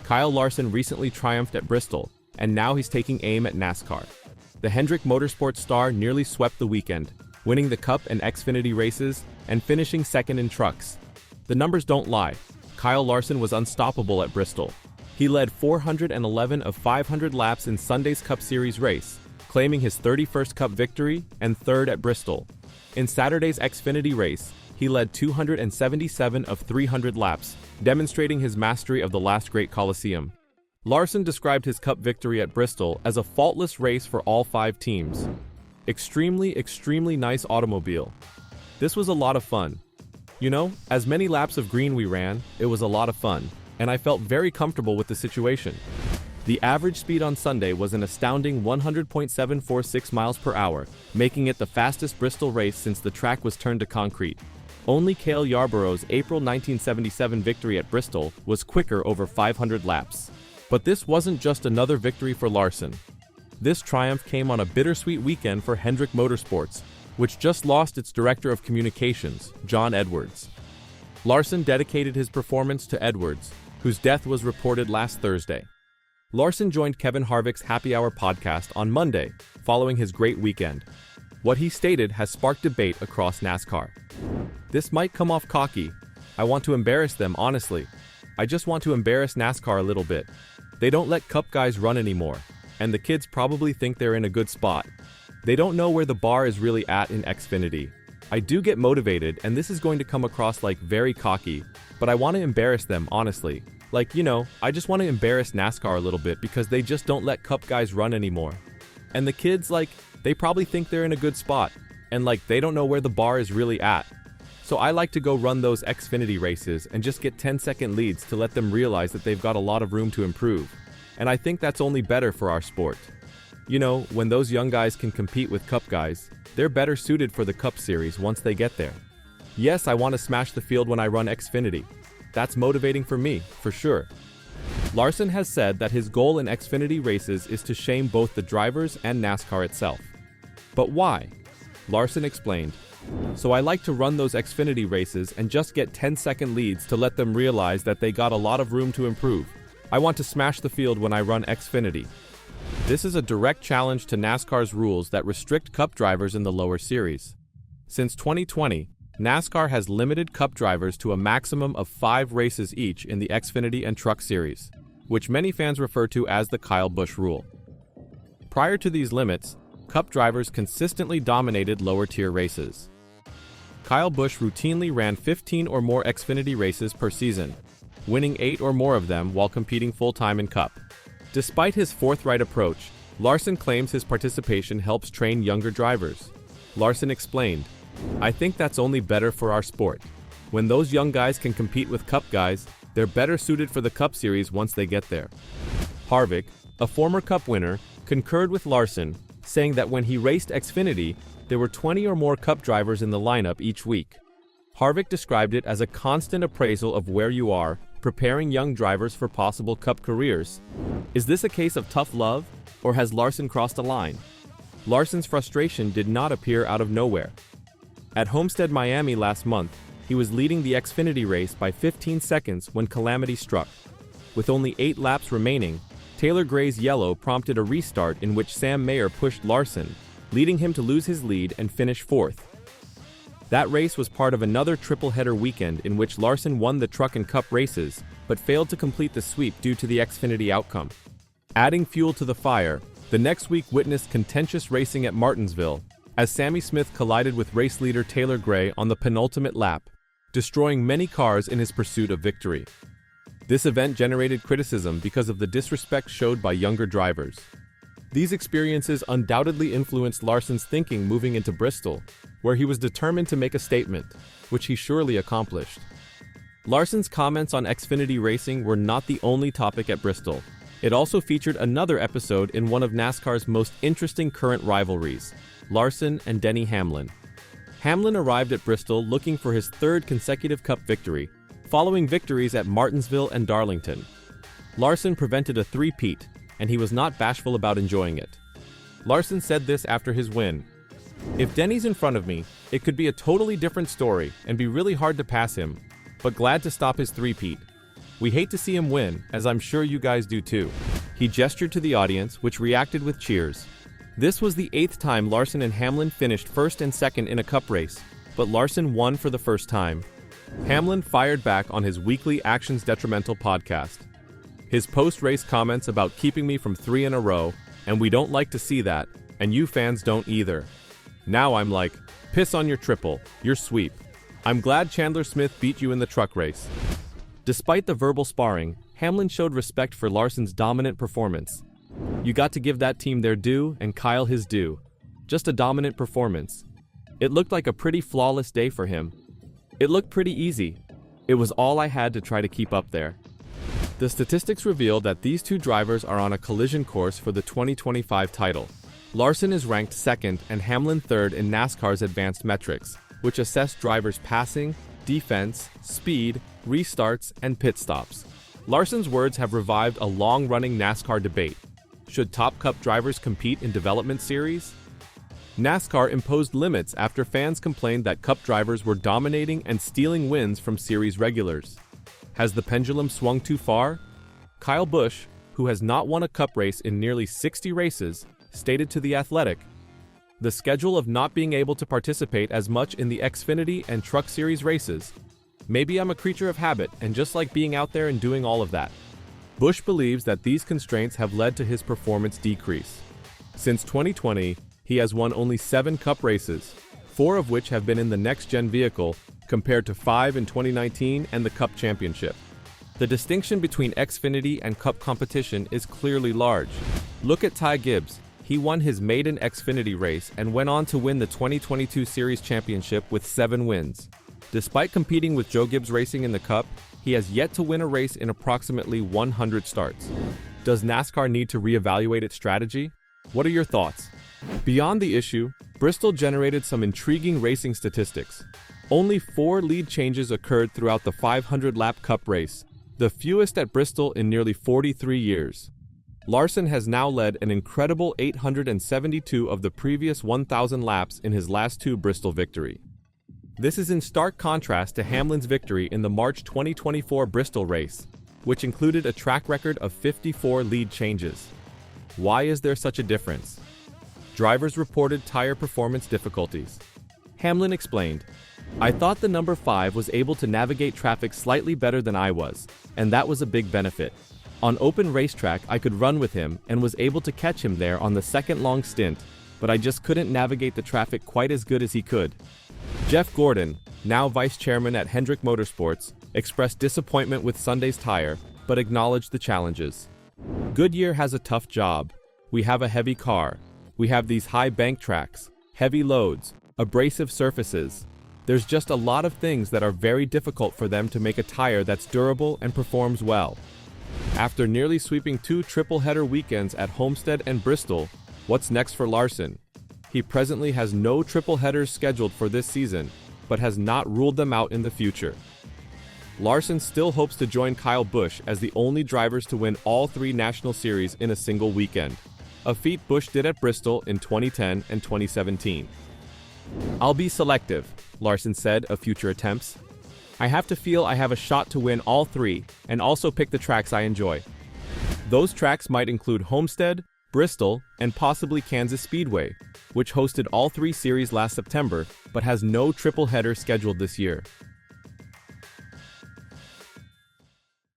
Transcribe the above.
Kyle Larson recently triumphed at Bristol, and now he's taking aim at NASCAR. The Hendrick Motorsports star nearly swept the weekend, winning the Cup and Xfinity races and finishing second in trucks. The numbers don't lie. Kyle Larson was unstoppable at Bristol. He led 411 of 500 laps in Sunday's Cup Series race, claiming his 31st Cup victory and third at Bristol. In Saturday's Xfinity race, he led 277 of 300 laps, demonstrating his mastery of the Last Great Coliseum. Larson described his Cup victory at Bristol as a faultless race for all 5 teams. Extremely nice automobile. This was a lot of fun. You know, as many laps of green we ran, it was a lot of fun, and I felt very comfortable with the situation. The average speed on Sunday was an astounding 100.746 miles per hour, making it the fastest Bristol race since the track was turned to concrete. Only Cale Yarborough's April 1977 victory at Bristol was quicker over 500 laps. But this wasn't just another victory for Larson. This triumph came on a bittersweet weekend for Hendrick Motorsports, which just lost its director of communications, John Edwards. Larson dedicated his performance to Edwards, whose death was reported last Thursday. Larson joined Kevin Harvick's Happy Hour podcast on Monday, following his great weekend. What he stated has sparked debate across NASCAR. This might come off cocky. I want to embarrass them, honestly. I just want to embarrass NASCAR a little bit. They don't let Cup guys run anymore, and the kids probably think they're in a good spot. They don't know where the bar is really at in Xfinity. I do get motivated, and this is going to come across like very cocky, but I want to embarrass them, honestly. Like, you know, I just want to embarrass NASCAR a little bit because they just don't let Cup guys run anymore. And the kids, like, they probably think they're in a good spot, and like, they don't know where the bar is really at. So I like to go run those Xfinity races and just get 10-second leads to let them realize that they've got a lot of room to improve. And I think that's only better for our sport. You know, when those young guys can compete with Cup guys, they're better suited for the Cup Series once they get there. Yes, I want to smash the field when I run Xfinity. That's motivating for me, for sure. Larson has said that his goal in Xfinity races is to shame both the drivers and NASCAR itself. But why? Larson explained, "So I like to run those Xfinity races and just get 10-second leads to let them realize that they got a lot of room to improve. I want to smash the field when I run Xfinity." This is a direct challenge to NASCAR's rules that restrict Cup drivers in the lower series. Since 2020, NASCAR has limited Cup drivers to a maximum of 5 races each in the Xfinity and Truck Series, which many fans refer to as the Kyle Busch rule. Prior to these limits, Cup drivers consistently dominated lower-tier races. Kyle Busch routinely ran 15 or more Xfinity races per season, winning 8 or more of them while competing full-time in Cup. Despite his forthright approach, Larson claims his participation helps train younger drivers. Larson explained, "I think that's only better for our sport. When those young guys can compete with Cup guys, they're better suited for the Cup Series once they get there." Harvick, a former Cup winner, concurred with Larson, saying that when he raced Xfinity, there were 20 or more Cup drivers in the lineup each week. Harvick described it as a constant appraisal of where you are, preparing young drivers for possible Cup careers. Is this a case of tough love, or has Larson crossed a line? Larson's frustration did not appear out of nowhere. At Homestead, Miami last month, he was leading the Xfinity race by 15 seconds when calamity struck. With only 8 laps remaining, Taylor Gray's yellow prompted a restart in which Sam Mayer pushed Larson, leading him to lose his lead and finish 4th. That race was part of another triple-header weekend in which Larson won the Truck and Cup races, but failed to complete the sweep due to the Xfinity outcome. Adding fuel to the fire, the next week witnessed contentious racing at Martinsville, as Sammy Smith collided with race leader Taylor Gray on the penultimate lap, destroying many cars in his pursuit of victory. This event generated criticism because of the disrespect showed by younger drivers. These experiences undoubtedly influenced Larson's thinking moving into Bristol, where he was determined to make a statement, which he surely accomplished. Larson's comments on Xfinity racing were not the only topic at Bristol. It also featured another episode in one of NASCAR's most interesting current rivalries, Larson and Denny Hamlin. Hamlin arrived at Bristol looking for his 3rd consecutive Cup victory, following victories at Martinsville and Darlington. Larson prevented a three-peat, and he was not bashful about enjoying it. Larson said this after his win, "If Denny's in front of me, it could be a totally different story and be really hard to pass him, but glad to stop his three-peat. We hate to see him win, as I'm sure you guys do too." He gestured to the audience, which reacted with cheers. This was the 8th time Larson and Hamlin finished first and second in a Cup race, but Larson won for the first time. Hamlin fired back on his weekly Actions Detrimental podcast. His post-race comments about keeping me from 3 in a row, and we don't like to see that, and you fans don't either. Now I'm like, piss on your triple, your sweep. I'm glad Chandler Smith beat you in the truck race. Despite the verbal sparring, Hamlin showed respect for Larson's dominant performance. You got to give that team their due and Kyle his due. Just a dominant performance. It looked like a pretty flawless day for him. It looked pretty easy. It was all I had to try to keep up there. The statistics reveal that these two drivers are on a collision course for the 2025 title. Larson is ranked 2nd and Hamlin 3rd in NASCAR's advanced metrics, which assess drivers' passing, defense, speed, restarts, and pit stops. Larson's words have revived a long-running NASCAR debate. Should top Cup drivers compete in development series? NASCAR imposed limits after fans complained that Cup drivers were dominating and stealing wins from series regulars. Has the pendulum swung too far? Kyle Busch, who has not won a Cup race in nearly 60 races, stated to The Athletic, "The schedule of not being able to participate as much in the Xfinity and Truck Series races. Maybe I'm a creature of habit and just like being out there and doing all of that." Busch believes that these constraints have led to his performance decrease. Since 2020, he has won only 7 Cup races, 4 of which have been in the next-gen vehicle, compared to 5 in 2019 and the Cup Championship. The distinction between Xfinity and Cup competition is clearly large. Look at Ty Gibbs. He won his maiden Xfinity race and went on to win the 2022 Series Championship with 7 wins. Despite competing with Joe Gibbs Racing in the Cup, he has yet to win a race in approximately 100 starts. Does NASCAR need to reevaluate its strategy? What are your thoughts? Beyond the issue, Bristol generated some intriguing racing statistics. Only 4 lead changes occurred throughout the 500-lap Cup race, the fewest at Bristol in nearly 43 years. Larson has now led an incredible 872 of the previous 1,000 laps in his last 2 Bristol victories. This is in stark contrast to Hamlin's victory in the March 2024 Bristol race, which included a track record of 54 lead changes. Why is there such a difference? Drivers reported tire performance difficulties. Hamlin explained, "I thought the number 5 was able to navigate traffic slightly better than I was, and that was a big benefit. On open racetrack, I could run with him and was able to catch him there on the second long stint, but I just couldn't navigate the traffic quite as good as he could." Jeff Gordon, now vice chairman at Hendrick Motorsports, expressed disappointment with Sunday's tire, but acknowledged the challenges. "Goodyear has a tough job. We have a heavy car. We have these high bank tracks, heavy loads, abrasive surfaces. There's just a lot of things that are very difficult for them to make a tire that's durable and performs well." After nearly sweeping 2 triple-header weekends at Homestead and Bristol, what's next for Larson? He presently has no triple headers scheduled for this season, but has not ruled them out in the future. Larson still hopes to join Kyle Busch as the only drivers to win all 3 national series in a single weekend, a feat Busch did at Bristol in 2010 and 2017. "I'll be selective," Larson said of future attempts. "I have to feel I have a shot to win all 3 and also pick the tracks I enjoy. Those tracks might include Homestead, Bristol, and possibly Kansas Speedway, which hosted all 3 series last September but has no triple header scheduled this year.